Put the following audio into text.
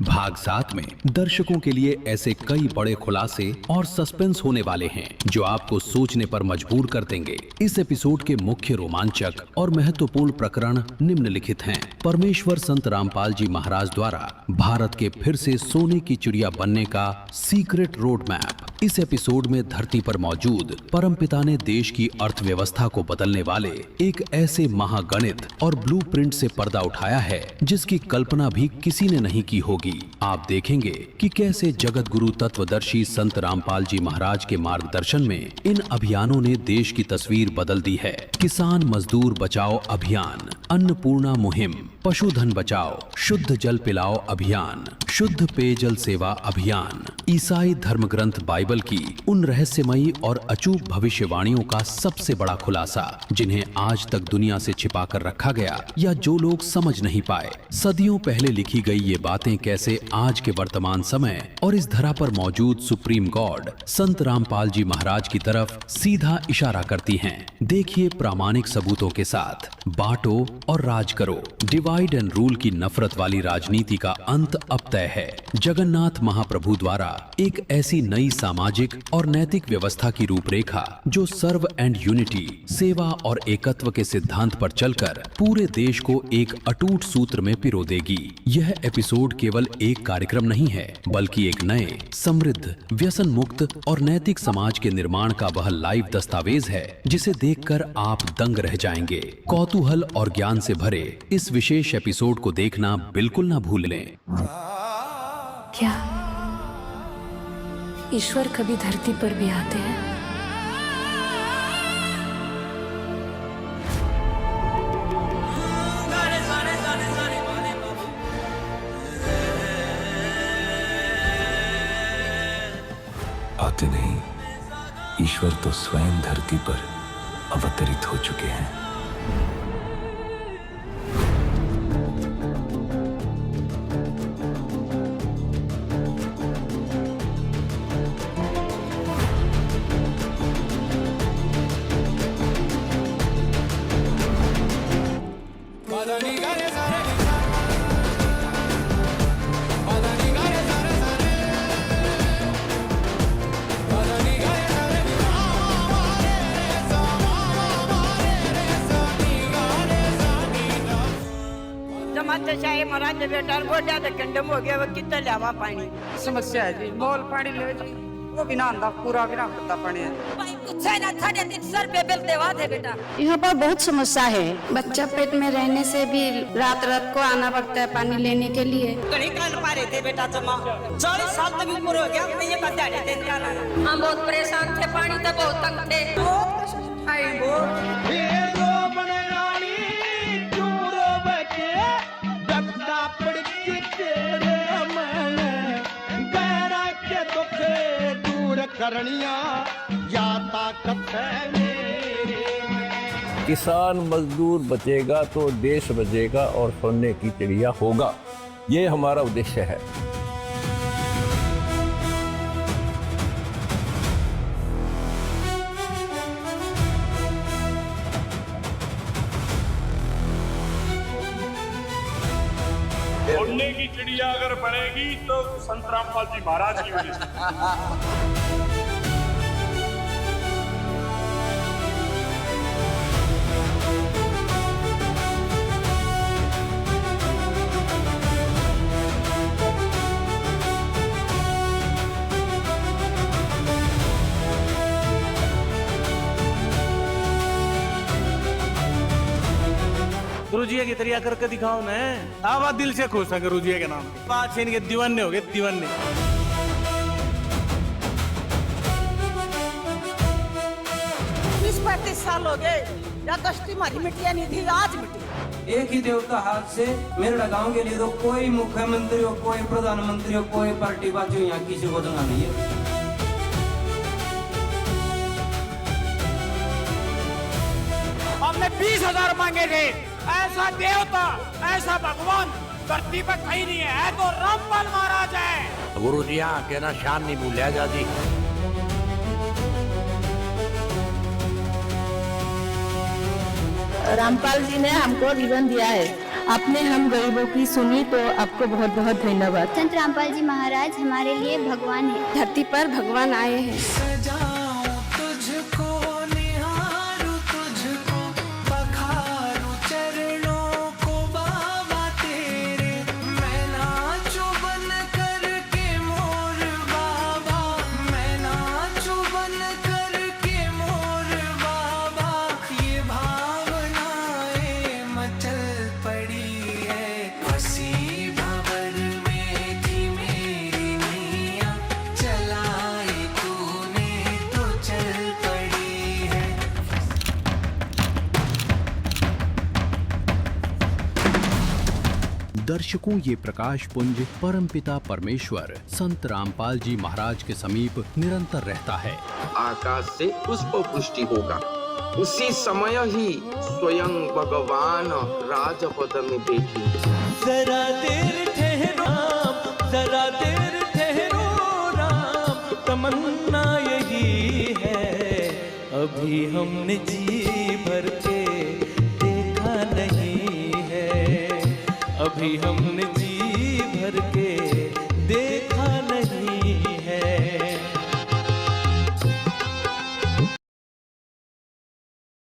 भाग 7 में दर्शकों के लिए ऐसे कई बड़े खुलासे और सस्पेंस होने वाले हैं जो आपको सोचने पर मजबूर कर देंगे। इस एपिसोड के मुख्य रोमांचक और महत्वपूर्ण प्रकरण निम्नलिखित हैं। परमेश्वर संत रामपाल जी महाराज द्वारा भारत के फिर से सोने की चिड़िया बनने का सीक्रेट रोड मैप। इस एपिसोड में धरती पर मौजूद परमपिता ने देश की अर्थव्यवस्था को बदलने वाले एक ऐसे महागणित और ब्लूप्रिंट से पर्दा उठाया है जिसकी कल्पना भी किसी ने नहीं की होगी। आप देखेंगे कि कैसे जगत गुरु तत्वदर्शी संत रामपाल जी महाराज के मार्गदर्शन में इन अभियानों ने देश की तस्वीर बदल दी है। किसान मजदूर बचाओ अभियान, अन्नपूर्णा मुहिम, पशुधन बचाओ, शुद्ध जल पिलाओ अभियान, शुद्ध पेयजल सेवा अभियान, ईसाई धर्म ग्रंथ बाइबल की उन रहस्यमयी और अचूक भविष्यवाणियों का सबसे बड़ा खुलासा जिन्हें आज तक दुनिया से छिपा कर रखा गया या जो लोग समझ नहीं पाए। सदियों पहले लिखी गई ये बातें कैसे आज के वर्तमान समय और इस धरा पर मौजूद सुप्रीम गॉड संत रामपाल जी महाराज की तरफ सीधा इशारा करती हैं। देखिए प्रामाणिक सबूतों के साथ। बांटो और राज करो, डिवाइड एंड रूल की नफरत वाली राजनीति का अंत अब तय है। जगन्नाथ महाप्रभु द्वारा एक ऐसी नई सामाजिक और नैतिक व्यवस्था की रूपरेखा जो सर्व एंड यूनिटी, सेवा और एकत्व के सिद्धांत पर चलकर पूरे देश को एक अटूट सूत्र में पिरो देगी। यह एपिसोड केवल एक कार्यक्रम नहीं है बल्कि एक नए, समृद्ध, व्यसन मुक्त और नैतिक समाज के निर्माण का वह लाइव दस्तावेज है जिसे देखकर आप दंग रह जाएंगे। कौतूहल और ज्ञान से भरे इस विशेष एपिसोड को देखना बिल्कुल ना भूलें। क्या ईश्वर कभी धरती पर भी आते हैं? आते नहीं, ईश्वर तो स्वयं धरती पर अवतरित हो चुके हैं। महाराज बेटा गोड्या तो कंडम हो गया, वो कितना लियावा पानी समस्या है जी। मोल पानी ले जी, वो बिना आंदा पूरा बिना करता पानी है। बिल देवा दे बेटा। यहाँ पर बहुत समस्या है। बच्चा पेट में रहने से भी रात रात को आना पड़ता है पानी लेने के लिए। कहीं काल पारे थे बेटा जमा 40 साल तक ऊपर हो गया, ये बता देते हैं। हम बहुत परेशान थे, पानी तो बहुत तंग थे। किसान मजदूर बचेगा तो देश बचेगा और सोने की चिड़िया होगा, ये हमारा उद्देश्य है। सोने की चिड़िया अगर बनेगी तो संत रामपाल जी महाराज की वजह से। गुरुजी की तरिया करके दिखाओ ना। आवा दिल से खुश है गुरुजी के नाम पे। पाँच इनके दीवाने हो गए, दीवाने। 20-35 साल हो गए, या कष्टी मारी मिट्टिया नहीं थी, आज मिट्टी। एक ही देवता हाथ से मेरे गांव के लिए तो कोई मुख्यमंत्री हो, कोई प्रधानमंत्री हो, कोई पार्टी बाजू यहाँ किसी को दूंगा नहीं है। हमने 20,000 मांगे थे। ऐसा देवता, ऐसा भगवान धरती पर कहीं नहीं है तो रामपाल महाराज है। गुरु जी के ना शान नहीं भूलिया जाती। रामपाल जी ने हमको जीवन दिया है, आपने हम गरीबों की सुनी, तो आपको बहुत बहुत धन्यवाद। संत रामपाल जी महाराज हमारे लिए भगवान है। धरती पर भगवान आए हैं। दर्शकों, ये प्रकाश पुंज परमपिता परमेश्वर संत रामपाल जी महाराज के समीप निरंतर रहता है। आकाश से पुष्प वृष्टि होगा, उसी समय ही स्वयं भगवान राजपद में बैठेंगे। जरा देर ठहरो, जरा देर ठहरो राम, तमन्ना यही है, अभी हमने जी भर के देखा नहीं है, अभी हमने जी भर के